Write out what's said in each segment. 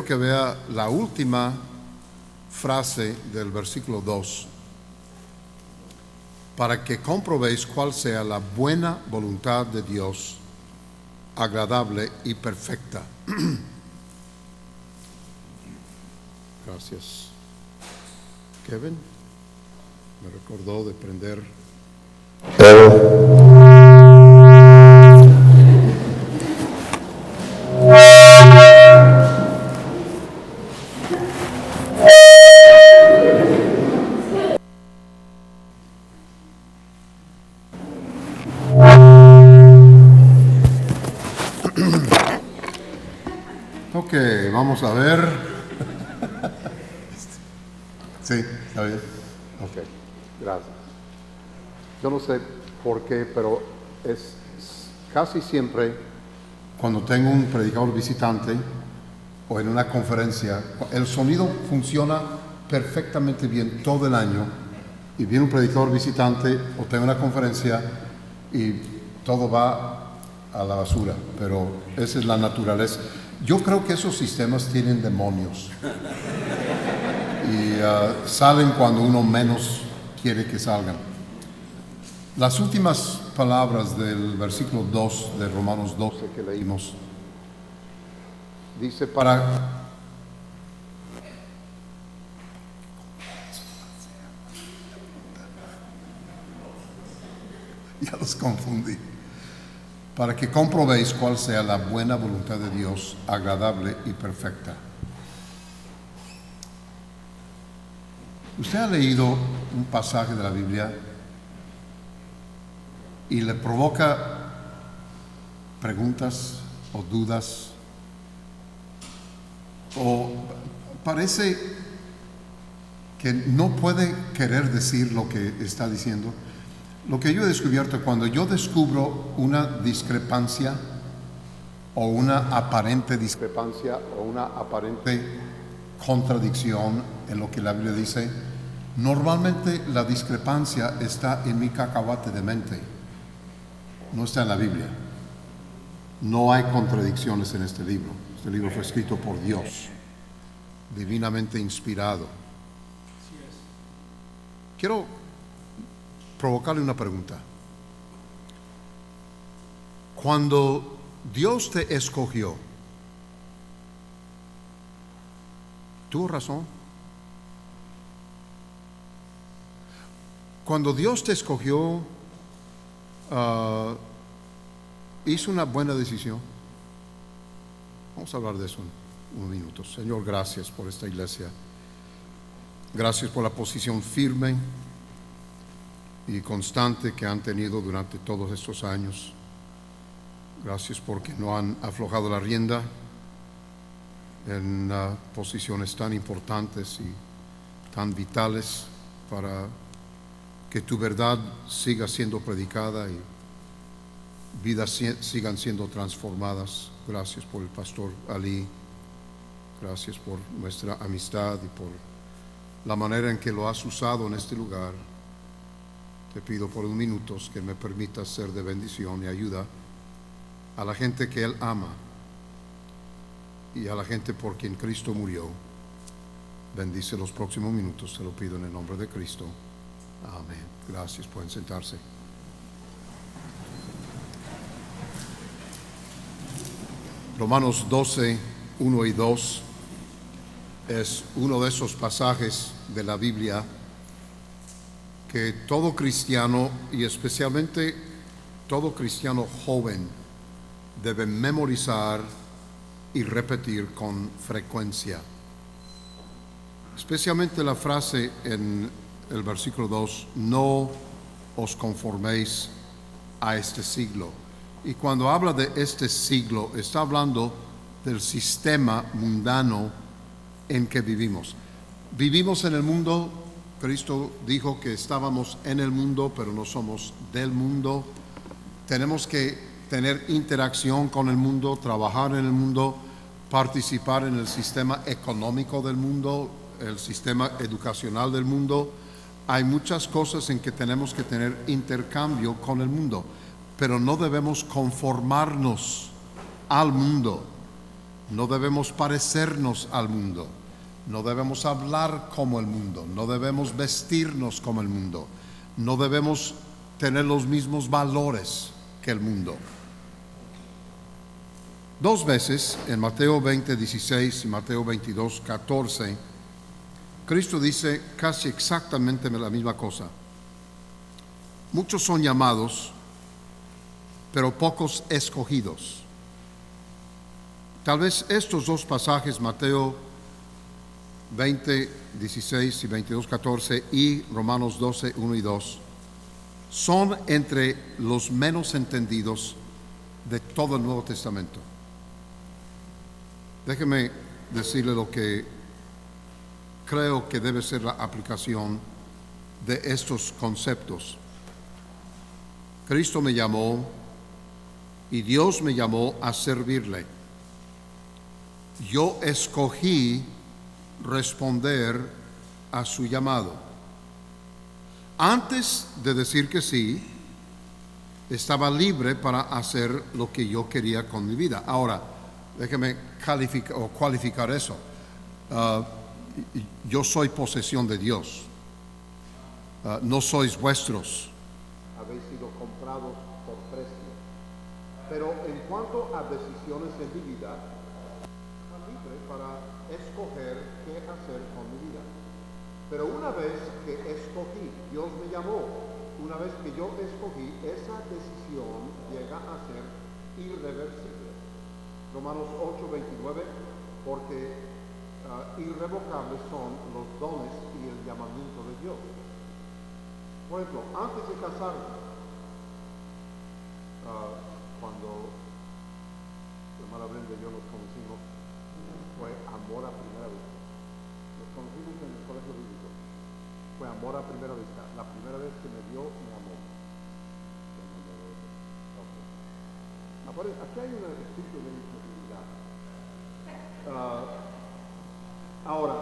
quiero que vea la última frase del versículo 2 para que comprobéis cuál sea la buena voluntad de Dios, agradable y perfecta. Gracias, Kevin. Me recordó de prender Ok, vamos a ver. Sí, está bien. Ok, gracias. Yo no sé por qué, pero es casi siempre cuando tengo un predicador visitante o en una conferencia, el sonido funciona perfectamente bien todo el año y viene un predicador visitante o tengo una conferencia y todo va a la basura, pero esa es la naturaleza. Yo creo que esos sistemas tienen demonios y salen cuando uno menos quiere que salgan. Las últimas palabras del versículo 2 de Romanos 12 que leímos, dice ya los confundí. Para que comprobéis cuál sea la buena voluntad de Dios, agradable y perfecta. ¿Usted ha leído un pasaje de la Biblia y le provoca preguntas o dudas? ¿O parece que no puede querer decir lo que está diciendo? Lo que yo he descubierto, cuando yo descubro una discrepancia o una aparente discrepancia o una aparente contradicción en lo que la Biblia dice, normalmente la discrepancia está en mi cacahuate de mente, no está en la Biblia. No hay contradicciones en este libro. Este libro fue escrito por Dios, divinamente inspirado. Quiero provocarle una pregunta. Cuando Dios te escogió, ¿tuvo razón? Cuando Dios te escogió, ¿hizo una buena decisión? Vamos a hablar de eso en unos minutos. Señor, gracias por esta iglesia. Gracias por la posición firme y constante que han tenido durante todos estos años. Gracias porque no han aflojado la rienda en posiciones tan importantes y tan vitales para que tu verdad siga siendo predicada y vidas sigan siendo transformadas. Gracias por el pastor Ali. Gracias por nuestra amistad y por la manera en que lo has usado en este lugar. Te pido por unos minutos que me permitas ser de bendición y ayuda a la gente que Él ama y a la gente por quien Cristo murió. Bendice los próximos minutos, te lo pido en el nombre de Cristo. Amén. Gracias, pueden sentarse. Romanos 12, 1 y 2 es uno de esos pasajes de la Biblia que todo cristiano, y especialmente todo cristiano joven, debe memorizar y repetir con frecuencia. Especialmente la frase en el versículo 2, no os conforméis a este siglo. Y cuando habla de este siglo, está hablando del sistema mundano en que vivimos. Vivimos en el mundo. Cristo dijo que estábamos en el mundo, pero no somos del mundo. Tenemos que tener interacción con el mundo, trabajar en el mundo, participar en el sistema económico del mundo, el sistema educacional del mundo. Hay muchas cosas en que tenemos que tener intercambio con el mundo, pero no debemos conformarnos al mundo. No debemos parecernos al mundo. No debemos hablar como el mundo. No debemos vestirnos como el mundo. No debemos tener los mismos valores que el mundo. Dos veces, en Mateo 20:16 y Mateo 22:14, Cristo dice casi exactamente la misma cosa. Muchos son llamados, pero pocos escogidos. Tal vez estos dos pasajes, Mateo 20:16 y 22:14 y Romanos 12:1 y 2, son entre los menos entendidos de todo el Nuevo Testamento. Déjeme decirle lo que creo que debe ser la aplicación de estos conceptos. Cristo me llamó y Dios me llamó a servirle. Yo escogí responder a su llamado. Antes de decir que sí, estaba libre para hacer lo que yo quería con mi vida. Ahora, déjeme cualificar eso. Yo soy posesión de Dios. No sois vuestros. Habéis sido comprados por precio. Pero en cuanto a decisiones en mi vida, estaba libre para escoger qué hacer con mi vida. Pero una vez que escogí, Dios me llamó, una vez que yo escogí, esa decisión llega a ser irreversible. Romanos 8:29, porque irrevocables son los dones y el llamamiento de Dios. Por ejemplo, antes de casarme, cuando la hermana Brenda y yo nos conocimos, fue amor a primera vista. Nos conocimos en el colegio bíblico. Fue amor a primera vista. La primera vez que me vio, me amó. Okay. Aquí hay un espíritu de integridad. Ahora,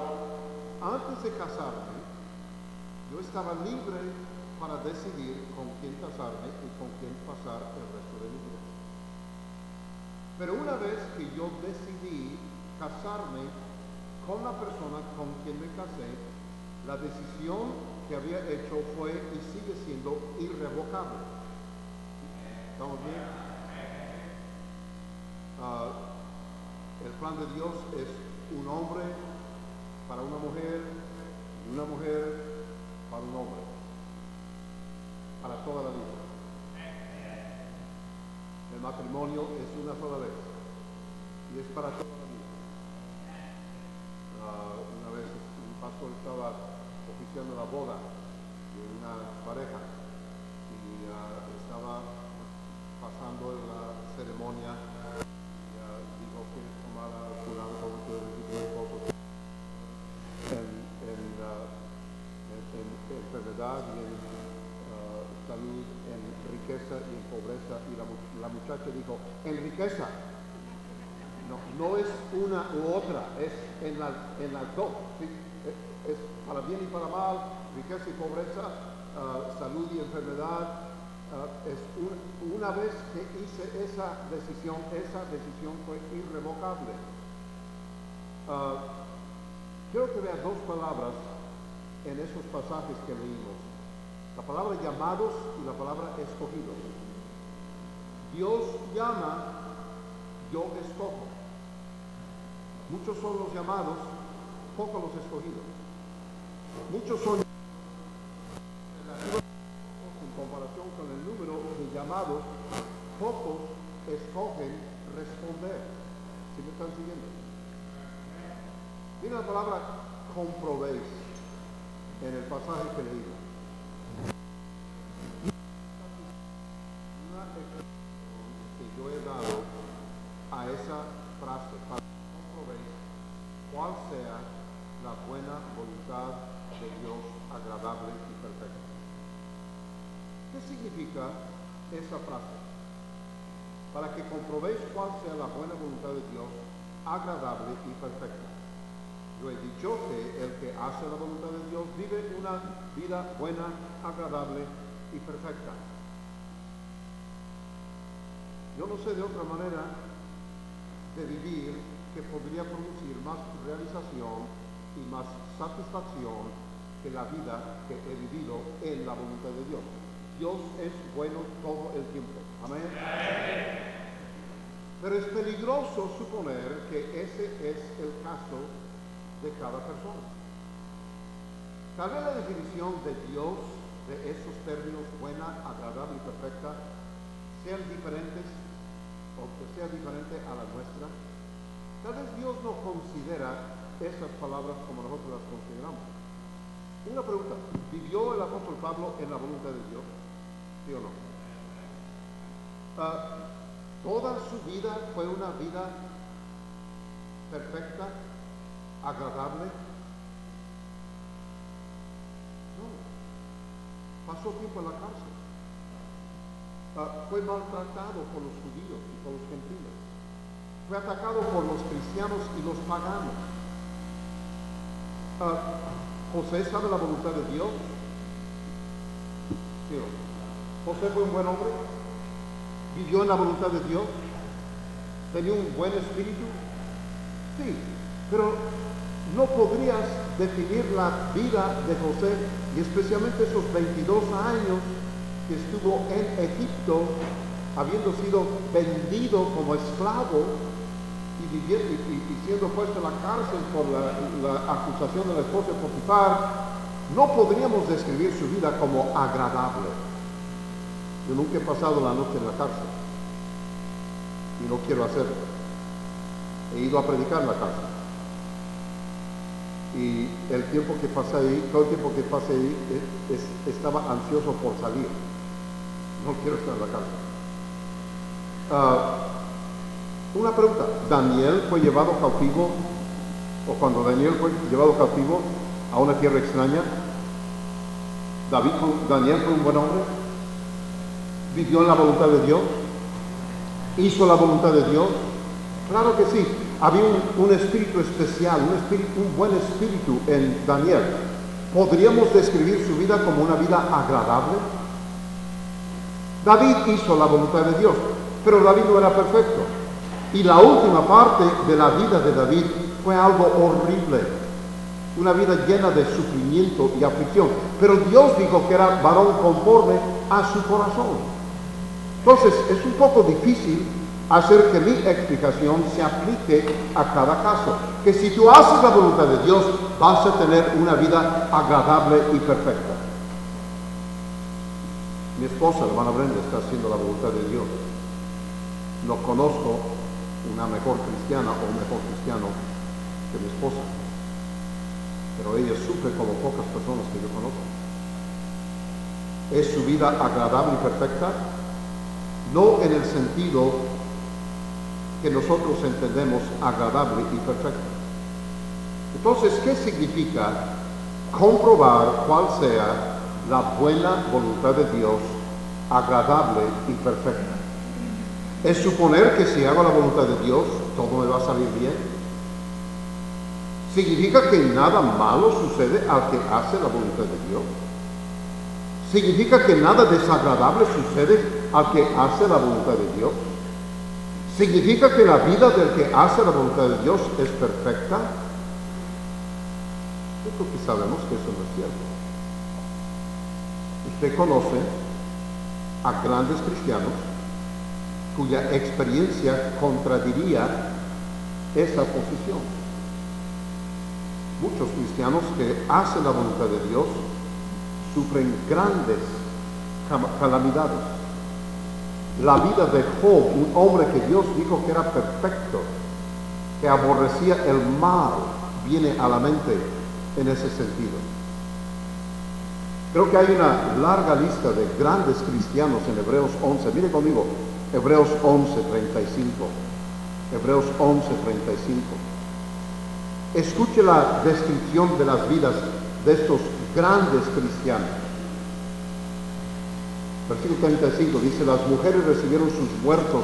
antes de casarme, yo estaba libre para decidir con quién casarme y con quién pasar el resto de mi vida. Pero una vez que yo decidí casarme con la persona con quien me casé, la decisión que había hecho fue y sigue siendo irrevocable. ¿Estamos bien? El plan de Dios es un hombre para una mujer y una mujer para un hombre, para toda la vida. El matrimonio es una sola vez y es para toda la vida. Una vez un pastor estaba oficiando la boda de una pareja y estaba pasando la ceremonia y dijo que tomara fulano como tú eres tu esposo en enfermedad y en salud, en riqueza y en pobreza, y la muchacha dijo, en riqueza. No es una u otra, es en las dos. ¿Sí? Es para bien y para mal, riqueza y pobreza, salud y enfermedad. Una vez que hice esa decisión fue irrevocable. Quiero que vean dos palabras en esos pasajes que leímos. La palabra llamados y la palabra escogidos. Dios llama, yo escojo. Muchos son los llamados, pocos los escogidos. Muchos son en comparación con el número de llamados, pocos escogen responder. ¿Sí me están siguiendo? Mira la palabra comprobéis en el pasaje que leímos. Una explicación que yo he dado a esa frase para que comprobéis cuál sea la buena voluntad de Dios agradable y perfecta. ¿Qué significa esa frase? Para que comprobéis cuál sea la buena voluntad de Dios agradable y perfecta. Yo he dicho que el que hace la voluntad de Dios vive una vida buena, agradable y perfecta. Yo no sé de otra manera de vivir que podría producir más realización y más satisfacción que la vida que he vivido en la voluntad de Dios. Dios es bueno todo el tiempo. Amén. Pero es peligroso suponer que ese es el caso de cada persona. Tal vez la definición de Dios de esos términos, buena, agradable y perfecta, sean diferentes o que sea diferente a la nuestra. Tal vez Dios no considera esas palabras como nosotros las consideramos. Una pregunta, ¿vivió el apóstol Pablo en la voluntad de Dios? ¿Sí o no? ¿Toda su vida fue una vida perfecta, agradable? No. Pasó tiempo en la cárcel. Fue maltratado por los judíos y por los gentiles. Fue atacado por los cristianos y los paganos. ¿José sabe la voluntad de Dios? ¿Sí o no? ¿José fue un buen hombre? ¿Vivió en la voluntad de Dios? ¿Tenía un buen espíritu? Sí, pero no podrías definir la vida de José, y especialmente esos 22 años que estuvo en Egipto, habiendo sido vendido como esclavo y siendo puesto en la cárcel por la acusación de la esposa de Potifar. No podríamos describir su vida como agradable. Yo nunca he pasado la noche en la cárcel y no quiero hacerlo. He ido a predicar en la cárcel y el tiempo que pasé ahí, todo el tiempo que pasé ahí, estaba ansioso por salir. No quiero estar en la cárcel. Una pregunta, ¿Daniel fue llevado cautivo, o cuando Daniel fue llevado cautivo a una tierra extraña, Daniel fue un buen hombre? ¿Vivió en la voluntad de Dios? ¿Hizo la voluntad de Dios? Claro que sí. Había un espíritu especial, un buen espíritu en Daniel. ¿Podríamos describir su vida como una vida agradable? David hizo la voluntad de Dios, pero David no era perfecto. Y la última parte de la vida de David fue algo horrible. Una vida llena de sufrimiento y aflicción. Pero Dios dijo que era varón conforme a su corazón. Entonces, es un poco difícil hacer que mi explicación se aplique a cada caso. Que si tú haces la voluntad de Dios, vas a tener una vida agradable y perfecta. Mi esposa, la hermana Brenda, está haciendo la voluntad de Dios. No conozco una mejor cristiana o un mejor cristiano que mi esposa. Pero ella sufre como pocas personas que yo conozco. ¿Es su vida agradable y perfecta? No en el sentido que nosotros entendemos agradable y perfecto. Entonces, ¿qué significa comprobar cuál sea la buena voluntad de Dios, agradable y perfecta? ¿Es suponer que si hago la voluntad de Dios, todo me va a salir bien? ¿Significa que nada malo sucede al que hace la voluntad de Dios? ¿Significa que nada desagradable sucede al que hace la voluntad de Dios? ¿Significa que la vida del que hace la voluntad de Dios es perfecta? Yo creo que sabemos que eso no es cierto. Usted conoce a grandes cristianos cuya experiencia contradiría esa posición. Muchos cristianos que hacen la voluntad de Dios sufren grandes calamidades. La vida de Job, un hombre que Dios dijo que era perfecto, que aborrecía el mal, viene a la mente en ese sentido. Creo que hay una larga lista de grandes cristianos en Hebreos 11. Mire conmigo, Hebreos 11:35. Hebreos 11:35. Escuche la descripción de las vidas de estos grandes cristianos. Versículo 35 dice: las mujeres recibieron sus muertos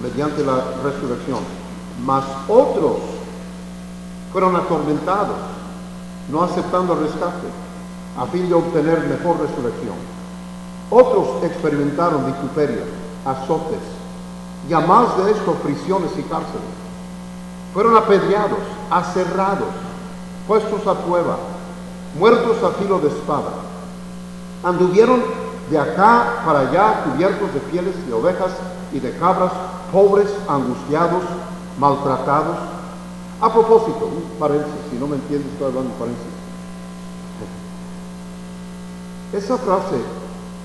mediante la resurrección, mas otros fueron atormentados, no aceptando rescate, a fin de obtener mejor resurrección. Otros experimentaron vituperio, azotes, y a más de esto, prisiones y cárceles. fueron apedreados, aserrados, puestos a prueba, muertos a filo de espada. Anduvieron de acá para allá cubiertos de pieles de ovejas y de cabras, pobres, angustiados, maltratados. A propósito, un paréntesis, si no me entiendes, estoy hablando de paréntesis. Esa frase,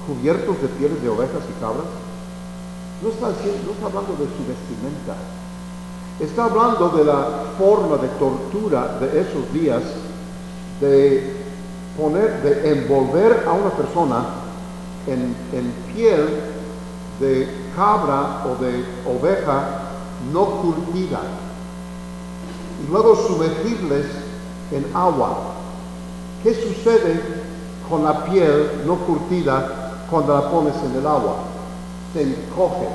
cubiertos de pieles de ovejas y cabras, no está hablando de su vestimenta. Está hablando de la forma de tortura de esos días, de envolver a una persona en piel de cabra o de oveja no curtida y luego sumergirles en agua. ¿Qué sucede con la piel no curtida cuando la pones en el agua? Se encoge.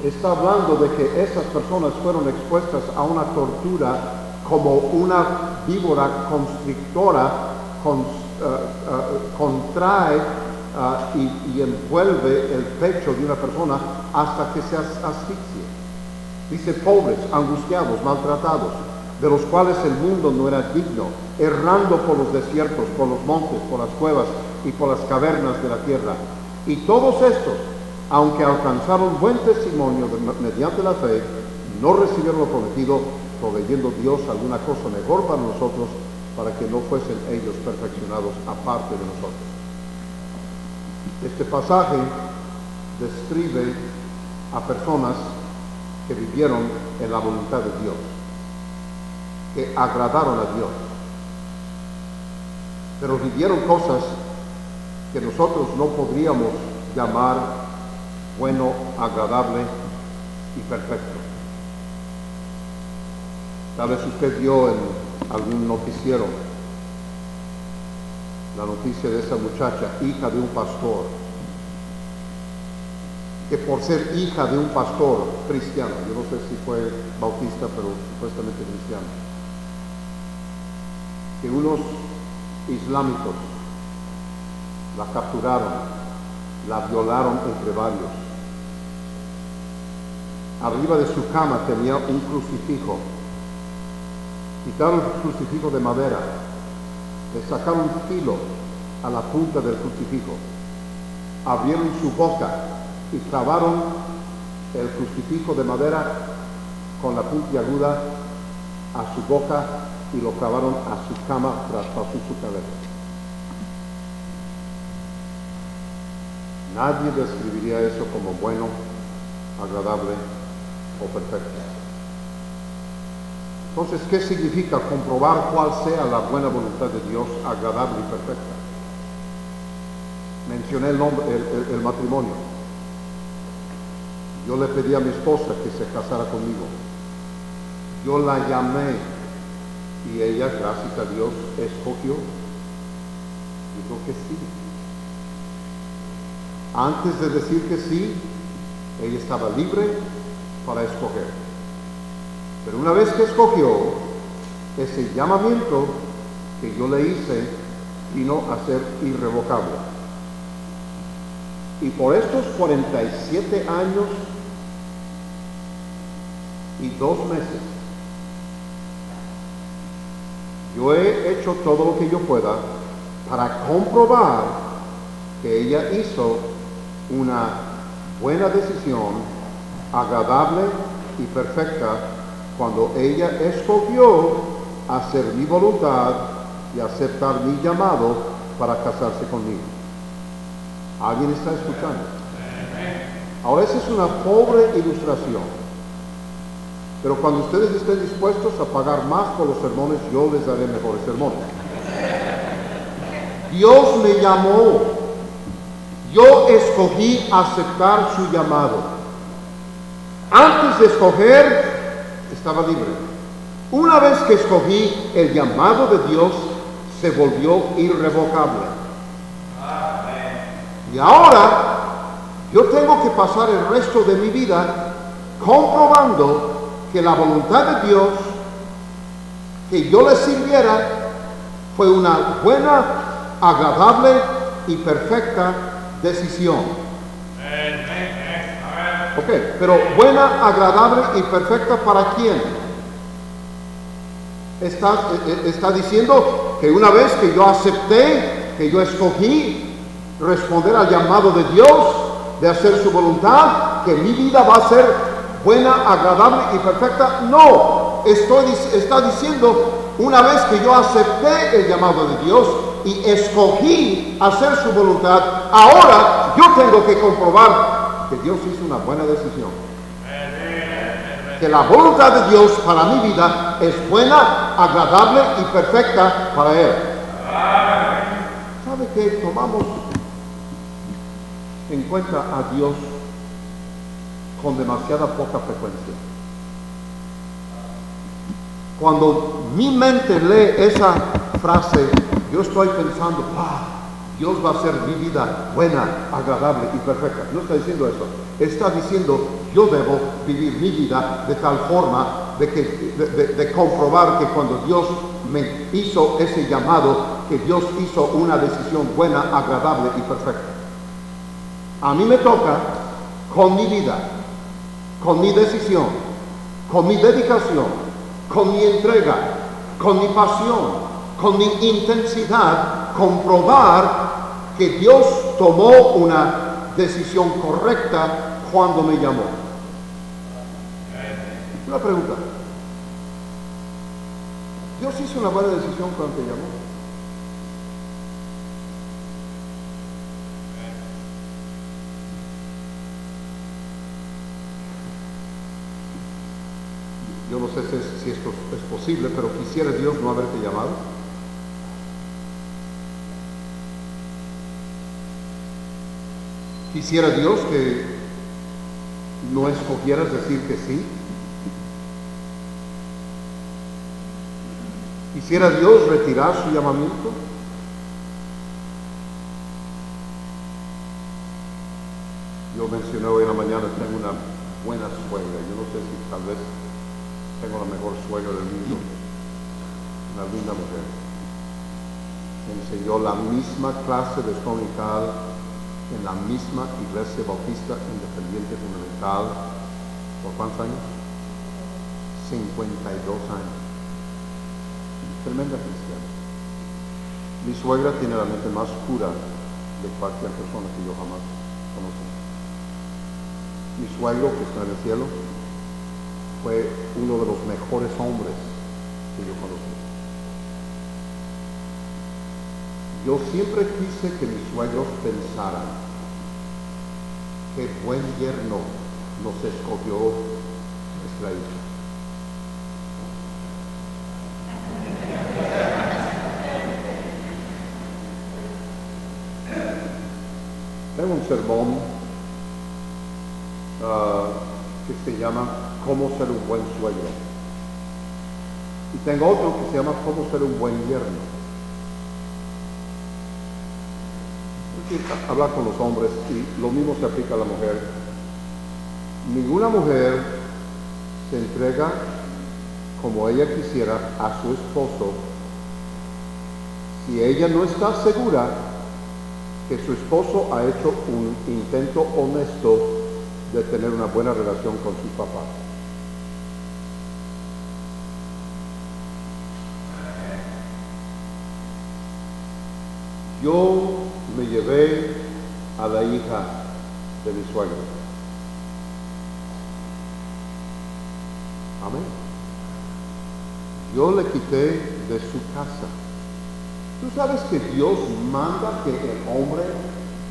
Está hablando de que esas personas fueron expuestas a una tortura como una víbora constrictora contrae y envuelve el pecho de una persona hasta que se asfixie. Dice pobres, angustiados, maltratados, de los cuales el mundo no era digno, errando por los desiertos, por los montes, por las cuevas y por las cavernas de la tierra. Y todos estos, aunque alcanzaron buen testimonio mediante la fe, no recibieron lo prometido, proveyendo Dios alguna cosa mejor para nosotros, para que no fuesen ellos perfeccionados aparte de nosotros. Este pasaje describe a personas que vivieron en la voluntad de Dios, que agradaron a Dios, pero vivieron cosas que nosotros no podríamos llamar bueno, agradable y perfecto. Tal vez usted vio en algún noticiero la noticia de esa muchacha, hija de un pastor, que por ser hija de un pastor cristiano, yo no sé si fue bautista, pero supuestamente cristiano, que unos islámicos la capturaron, la violaron entre varios. Arriba de su cama tenía un crucifijo. Quitaron el crucifijo de madera, le sacaron un filo a la punta del crucifijo, abrieron su boca y clavaron el crucifijo de madera con la puntiaguda a su boca y lo clavaron a su cama traspasó su cabeza. Nadie describiría eso como bueno, agradable o perfecto. Entonces, ¿qué significa comprobar cuál sea la buena voluntad de Dios, agradable y perfecta? Mencioné el matrimonio. Yo le pedí a mi esposa que se casara conmigo. Yo la llamé y ella, gracias a Dios, escogió. Dijo que sí. Antes de decir que sí, ella estaba libre para escoger. Pero una vez que escogió, ese llamamiento que yo le hice vino a ser irrevocable. Y por estos 47 años y 2 meses, yo he hecho todo lo que yo pueda para comprobar que ella hizo una buena decisión, agradable y perfecta, cuando ella escogió hacer mi voluntad y aceptar mi llamado para casarse conmigo. ¿Alguien está escuchando? Ahora, esa es una pobre ilustración, pero cuando ustedes estén dispuestos a pagar más por los sermones, yo les daré mejores sermones. Dios me llamó, yo escogí aceptar su llamado. Antes de escoger, estaba libre. Una vez que escogí el llamado de Dios, se volvió irrevocable. Y ahora yo tengo que pasar el resto de mi vida comprobando que la voluntad de Dios, que yo le sirviera, fue una buena, agradable y perfecta decisión. Ok, pero buena, agradable y perfecta ¿para quién? Está diciendo que una vez que yo acepté, que yo escogí responder al llamado de Dios, de hacer su voluntad, que mi vida va a ser buena, agradable y perfecta. No, está diciendo una vez que yo acepté el llamado de Dios y escogí hacer su voluntad, ahora yo tengo que comprobar que Dios hizo una buena decisión. Que la voluntad de Dios para mi vida es buena, agradable y perfecta para Él. ¿Sabe que tomamos en cuenta a Dios con demasiada poca frecuencia? Cuando mi mente lee esa frase, yo estoy pensando, Dios va a hacer mi vida buena, agradable y perfecta. No está diciendo eso. Está diciendo, yo debo vivir mi vida de tal forma de comprobar que cuando Dios me hizo ese llamado, que Dios hizo una decisión buena, agradable y perfecta. A mí me toca con mi vida, con mi decisión, con mi dedicación, con mi entrega, con mi pasión, con mi intensidad, comprobar que Dios tomó una decisión correcta cuando me llamó. Una pregunta. ¿Dios hizo una buena decisión cuando te llamó? Yo no sé si esto es posible, pero quisiera Dios no haberte llamado. Quisiera Dios que no escogieras decir que sí. Quisiera Dios retirar su llamamiento. Yo mencioné hoy en la mañana, tengo una buena suegra. Yo no sé si tal vez tengo la mejor suegra del mundo. Una linda mujer. Me enseñó la misma clase de dominical en la misma Iglesia Bautista Independiente Fundamental. ¿Por cuántos años? 52 años. Tremenda cristiana. Mi suegra tiene la mente más pura de cualquier persona que yo jamás conocí. Mi suegro, que está en el cielo, fue uno de los mejores hombres que yo conocí. Yo siempre quise que mis suegros pensaran qué buen yerno nos escogió nuestra hija. Tengo un sermón que se llama Cómo ser un buen suegro. Y tengo otro que se llama Cómo ser un buen yerno. Hablar con los hombres, y lo mismo se aplica a la mujer. Ninguna mujer se entrega como ella quisiera a su esposo si ella no está segura que su esposo ha hecho un intento honesto de tener una buena relación con sus papás. Yo me llevé a la hija de mi suegro. Amén. Yo le quité de su casa. ¿Tú sabes que Dios manda que el hombre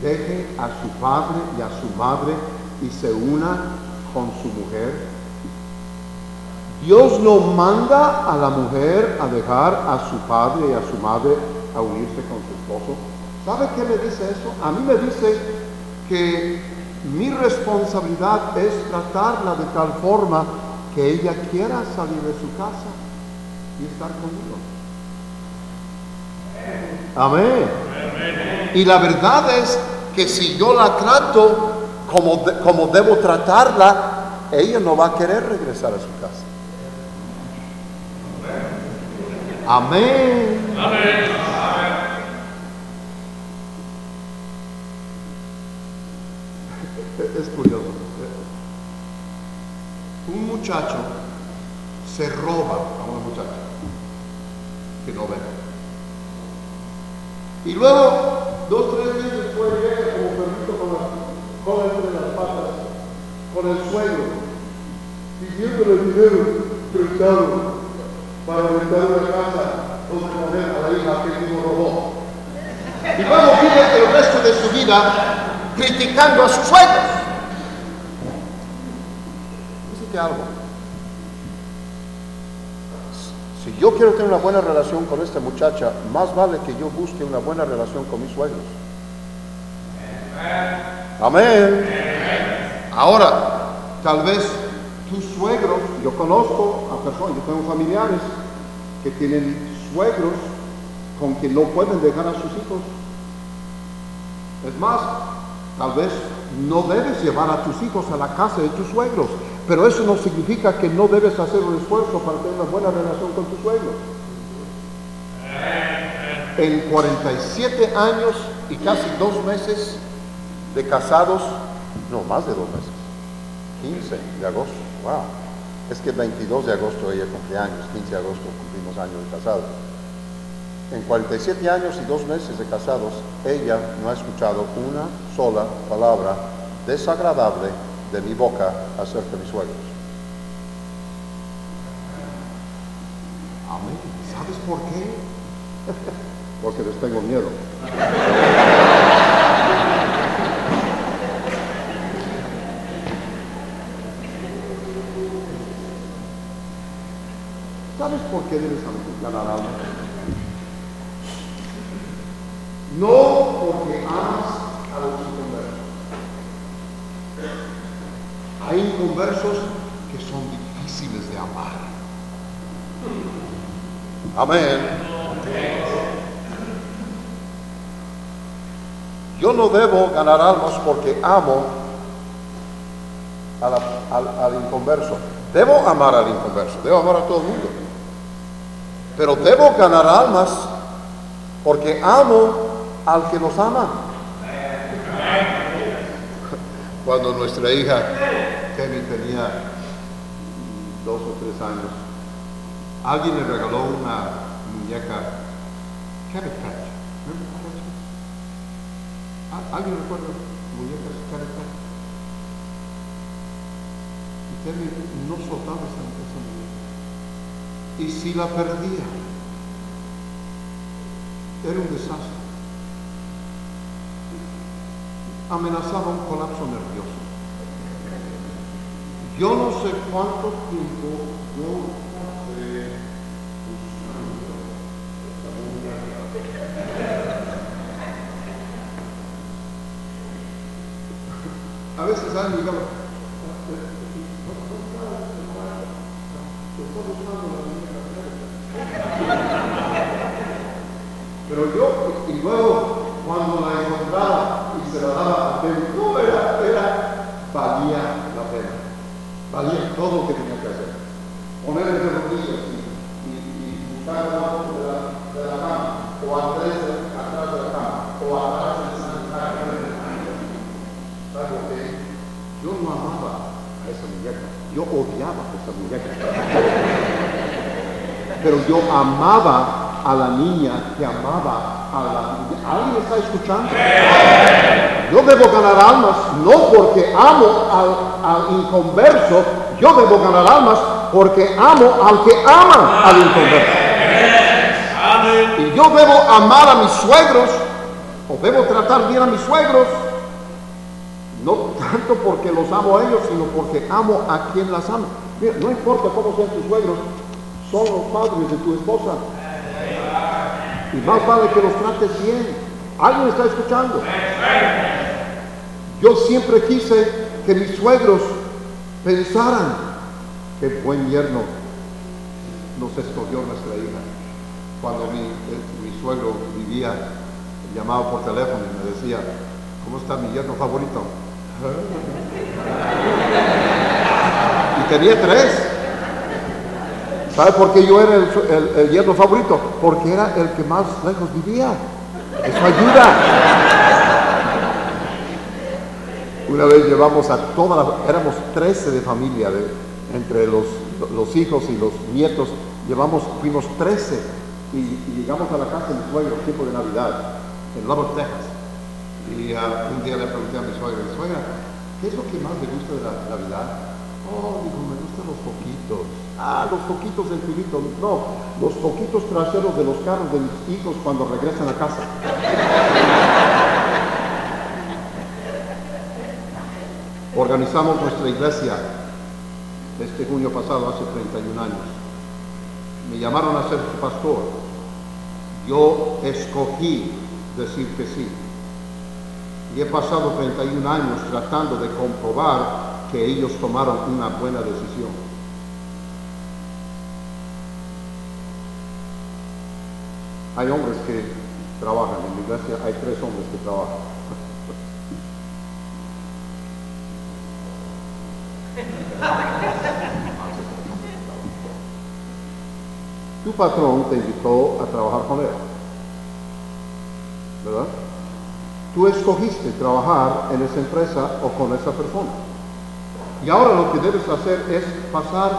deje a su padre y a su madre y se una con su mujer? Dios no manda a la mujer a dejar a su padre y a su madre a unirse con su esposo. ¿Sabe qué me dice eso? A mí me dice que mi responsabilidad es tratarla de tal forma que ella quiera salir de su casa y estar conmigo. Amén. Y la verdad es que si yo la trato como debo tratarla, ella no va a querer regresar a su casa. Amén. Amén. Es curioso. Un muchacho se roba a una muchacha. que no ven. Y luego, 2 o 3 días después, llega como perrito con la cola entre las patas, con el suegro, pidiéndole dinero prestado para rentar una casa donde poner a la hija que mismo robó. Y luego vive el resto de su vida criticando a sus suegros. Fíjate algo. Si yo quiero tener una buena relación con esta muchacha, más vale que yo busque una buena relación con mis suegros. Amén. Ahora, tal vez tus suegros, yo conozco a personas, yo tengo familiares que tienen suegros con quien no pueden dejar a sus hijos. Es más, tal vez no debes llevar a tus hijos a la casa de tus suegros, pero eso no significa que no debes hacer un esfuerzo para tener una buena relación con tus suegros. En 47 años y casi 2 meses de casados, no, más de 2 meses, 15 de agosto, wow, es que el 22 de agosto ella cumple años, 15 de agosto cumplimos años de casados. En 47 años y 2 meses de casados, ella no ha escuchado una sola palabra desagradable de mi boca acerca de mis suegros. Amén. ¿Sabes por qué? Porque les tengo miedo. ¿Sabes por qué debes ganar alma? No porque amas a los inconversos. Hay inconversos que son difíciles de amar. Amén. Yo no debo ganar almas porque amo al inconverso. Debo amar al inconverso, debo amar a todo el mundo. Pero debo ganar almas porque amo al que nos ama. Cuando nuestra hija Kevin tenía 2 o 3 años, alguien le regaló una muñeca Cabbage Patch. ¿Alguien recuerda muñecas Cabbage Patch? Y Kevin no soltaba esa muñeca. Y si la perdía, era un desastre. Amenazaba un colapso nervioso. Yo no sé cuánto tiempo yo pasé usando esa muñeca. A veces alguien diga, pero yo, y luego cuando la encontraba y se la daba a Kevin, no valía la pena, valía todo lo que tenía que hacer. Poner entre rodillas y buscar abajo de la cama, o atrás de la cama, o atrás del sanitario. ¿Sabes por qué? Yo no amaba a esa muñeca, yo odiaba a esa muñeca. Pero yo amaba a la niña que amaba a la niña. ¿Alguien está escuchando? Yo debo ganar almas, no porque amo al inconverso, yo debo ganar almas porque amo al que ama al inconverso. Y yo debo amar a mis suegros, o debo tratar bien a mis suegros, no tanto porque los amo a ellos, sino porque amo a quien las ama. Mira, no importa cómo sean tus suegros, son los padres de tu esposa. Y más vale que los trates bien. ¿Alguien está escuchando? Yo siempre quise que mis suegros pensaran qué buen yerno nos escogió nuestra hija. Cuando mi suegro vivía, llamaba por teléfono y me decía, ¿cómo está mi yerno favorito? Y tenía 3. ¿Sabe por qué yo era el yerno favorito? Porque era el que más lejos vivía. Eso ayuda. Una vez llevamos a éramos 13 de familia, entre los hijos y los nietos, fuimos 13 y llegamos a la casa de mi suegro, tiempo de Navidad, en Lubbock, Texas. Y un día le pregunté a mi suegra, ¿qué es lo que más le gusta de la Navidad? Oh, dijo, me gustan los foquitos. Ah, los foquitos del pinito. No, los foquitos traseros de los carros de mis hijos cuando regresan a casa. Organizamos nuestra iglesia este junio pasado, hace 31 años. Me llamaron a ser su pastor. Yo escogí decir que sí. Y he pasado 31 años tratando de comprobar que ellos tomaron una buena decisión. Hay hombres que trabajan, en mi iglesia hay 3 hombres que trabajan. Tu patrón te invitó a trabajar con él, ¿verdad? Tú escogiste trabajar en esa empresa o con esa persona. Y ahora lo que debes hacer es pasar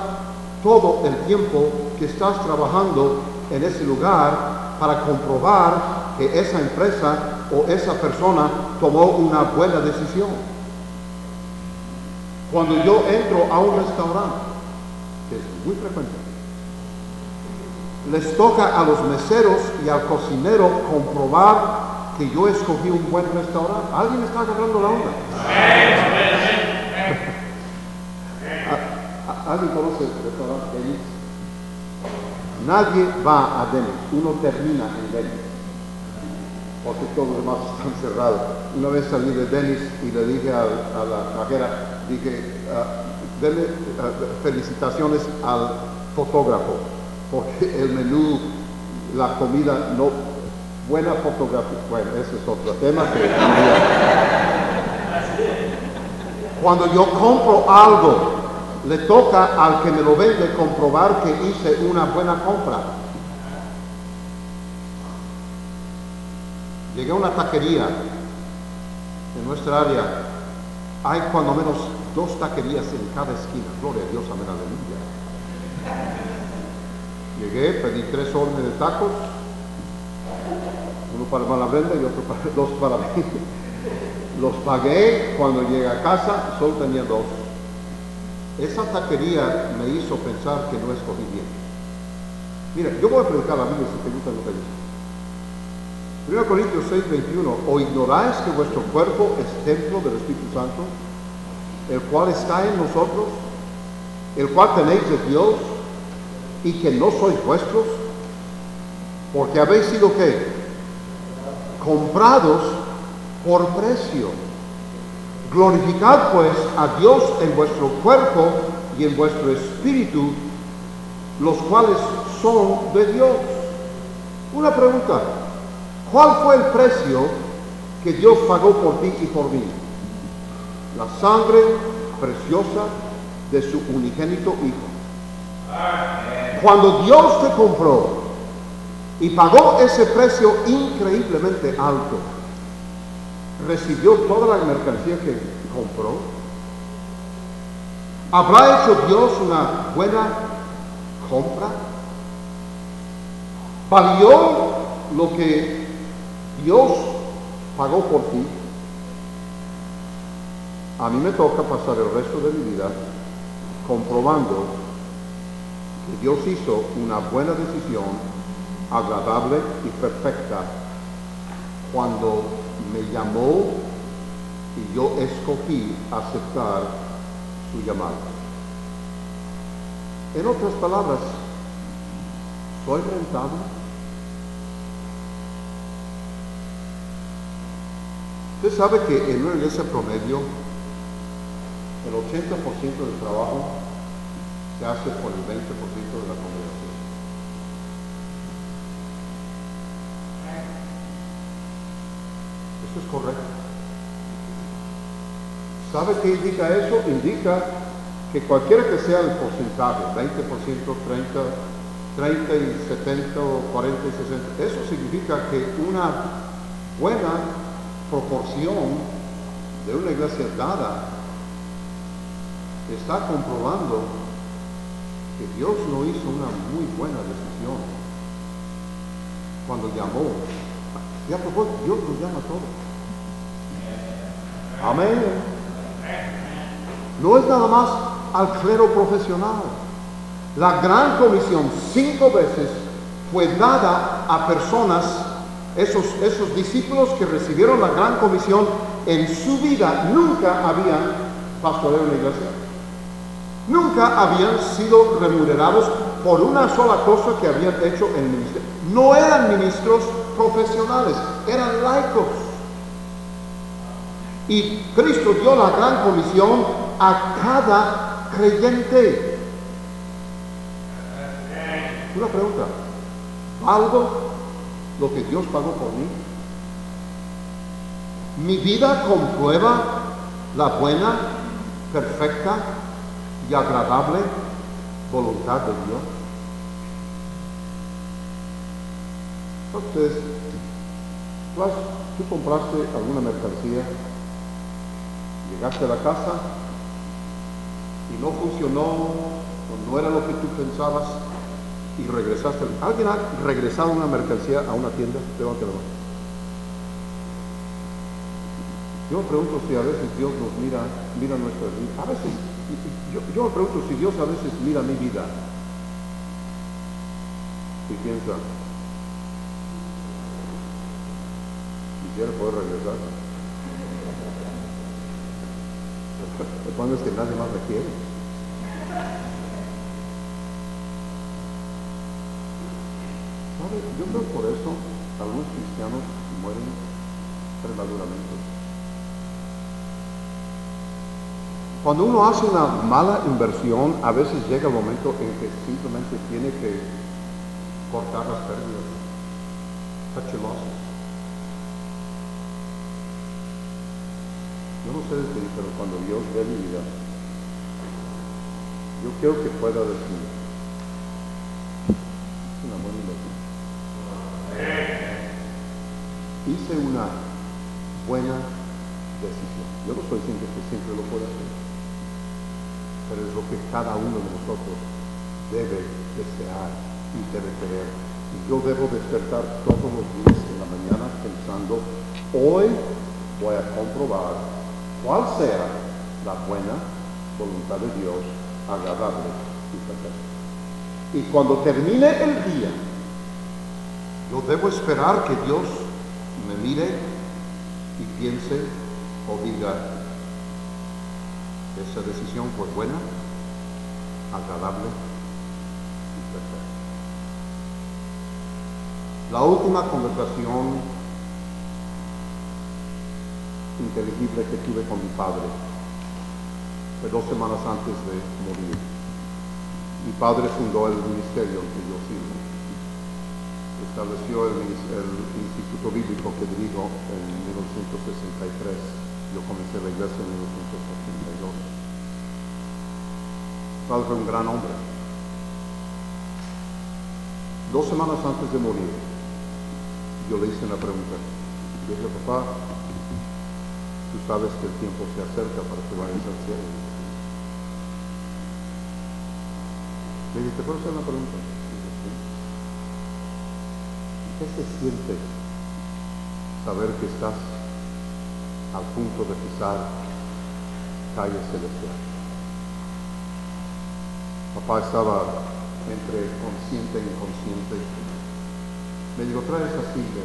todo el tiempo que estás trabajando en ese lugar para comprobar que esa empresa o esa persona tomó una buena decisión. Cuando yo entro a un restaurante, que es muy frecuente, les toca a los meseros y al cocinero comprobar que yo escogí un buen restaurante. ¿Alguien está agarrando la onda? ¿Alguien conoce el restaurante Dennis? Nadie va a Dennis, uno termina en Dennis, porque todos los demás están cerrados. Una vez salí de Dennis y le dije a la cajera, dije, denle felicitaciones al fotógrafo, porque el menú, la comida, no, buena fotografía, bueno, ese es otro tema. Cuando yo compro algo, le toca al que me lo vende comprobar que hice una buena compra. Llegué a una taquería en nuestra área. Hay cuando menos 2 taquerías en cada esquina. Gloria a Dios, amén, aleluya. Llegué, pedí 3 órdenes de tacos, uno para Malabrenda y otro para 2 para mí. Los pagué. Cuando llegué a casa, solo tenía 2. Esa taquería me hizo pensar que no escogí bien. Mira, yo voy a predicar la Biblia si te gusta lo que dice. 1 Corintios 6:21, ¿o ignoráis que vuestro cuerpo es templo del Espíritu Santo, el cual está en nosotros, el cual tenéis de Dios, y que no sois vuestros? Porque habéis sido, ¿qué? Comprados por precio. Glorificad pues a Dios en vuestro cuerpo y en vuestro espíritu, los cuales son de Dios. Una pregunta, ¿cuál fue el precio que Dios pagó por ti y por mí? La sangre preciosa de su unigénito Hijo. Cuando Dios te compró y pagó ese precio increíblemente alto, ¿recibió toda la mercancía que compró? ¿Habrá hecho Dios una buena compra? ¿Valió lo que Dios pagó por ti? A mí me toca pasar el resto de mi vida comprobando que Dios hizo una buena decisión, agradable y perfecta, cuando me llamó y yo escogí aceptar su llamado. En otras palabras, ¿soy rentable? Usted sabe que en una iglesia promedio, el 80% del trabajo se hace por el 20% de la congregación. Eso es correcto. ¿Sabe qué indica eso? Indica que cualquiera que sea el porcentaje, 20%, 30 y 70 o 40 y 60, eso significa que una buena proporción de una iglesia dada está comprobando que Dios no hizo una muy buena decisión. cuando llamó. Y a propósito, Dios nos llama a todos. Amén. No es nada más al clero profesional. La gran comisión 5 veces fue dada a personas, esos discípulos que recibieron la gran comisión en su vida nunca habían pastoreado una iglesia. Nunca habían sido remunerados por una sola cosa que habían hecho en el ministerio. No eran ministros profesionales, eran laicos. Y Cristo dio la gran comisión a cada creyente. Una pregunta: ¿valgo lo que Dios pagó por mí? ¿Mi vida comprueba la buena, perfecta y agradable voluntad de Dios? Entonces, tú compraste alguna mercancía, llegaste a la casa y no funcionó, o no era lo que tú pensabas, y regresaste. ¿Alguien ha regresado una mercancía a una tienda? Levante la mano. Yo me pregunto si a veces Dios nos mira nuestras vidas. A veces, yo me pregunto si Dios a veces mira mi vida y piensa, quisiera poder regresar. El problema es que nadie más me quiere. ¿Sabe? Yo creo que por eso algunos cristianos mueren prematuramente. Cuando uno hace una mala inversión, a veces llega el momento en que simplemente tiene que cortar las pérdidas. Cut your losses. Yo no sé decir, pero cuando Dios ve mi vida, yo quiero que pueda decir, es una buena inversión. Hice una buena decisión. Yo no estoy diciendo que siempre lo pueda hacer, pero es lo que cada uno de nosotros debe desear y debe querer. Y yo debo despertar todos los días en la mañana pensando, hoy voy a comprobar cuál sea la buena voluntad de Dios, agradable y perfecta. Y cuando termine el día, yo debo esperar que Dios me mire y piense o diga, esa decisión fue buena, agradable y perfecta. La última conversación inteligible que tuve con mi padre fue 2 semanas antes de morir. Mi padre fundó el ministerio en que yo sirvo. Estableció el Instituto Bíblico que dirijo en 1963. Yo comencé la iglesia en 1982. Mi padre fue un gran hombre. 2 semanas antes de morir, yo le hice una pregunta. Yo dije, papá, tú sabes que el tiempo se acerca para que vayas al cielo. Le dije, ¿te puedo hacer una pregunta? Dije, sí. ¿Qué se siente saber que estás al punto de pisar calle celestial? Papá estaba entre consciente e inconsciente. Me dijo, trae esa silla.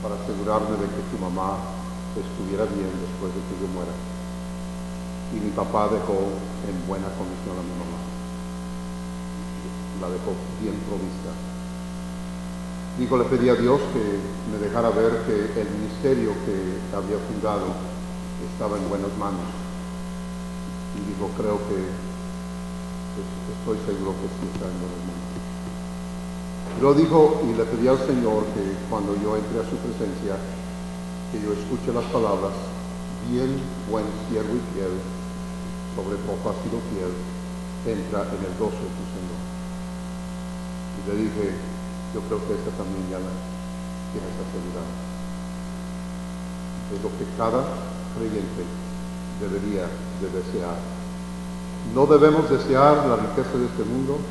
Para asegurarme de que tu mamá estuviera bien después de que yo muera. Y mi papá dejó en buena condición a mi mamá. La dejó bien provista. Digo, le pedí a Dios que me dejara ver que el ministerio que había fundado estaba en buenas manos. Y digo, creo que estoy seguro que sí está en buenas manos. Yo dijo y le pedí al Señor que cuando yo entre a su presencia, que yo escuche las palabras, bien, buen siervo y fiel, sobre poco has sido fiel, entra en el gozo de tu Señor. Y le dije, yo creo que esta también ya tiene esa seguridad. Es lo que cada creyente debería de desear. No debemos desear la riqueza de este mundo,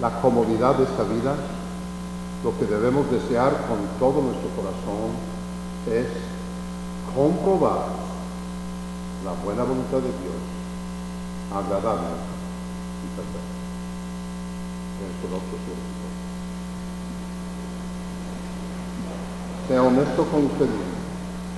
la comodidad de esta vida. Lo que debemos desear con todo nuestro corazón es comprobar la buena voluntad de Dios, agradable y perfecta. En su nombre, sea honesto con usted mismo.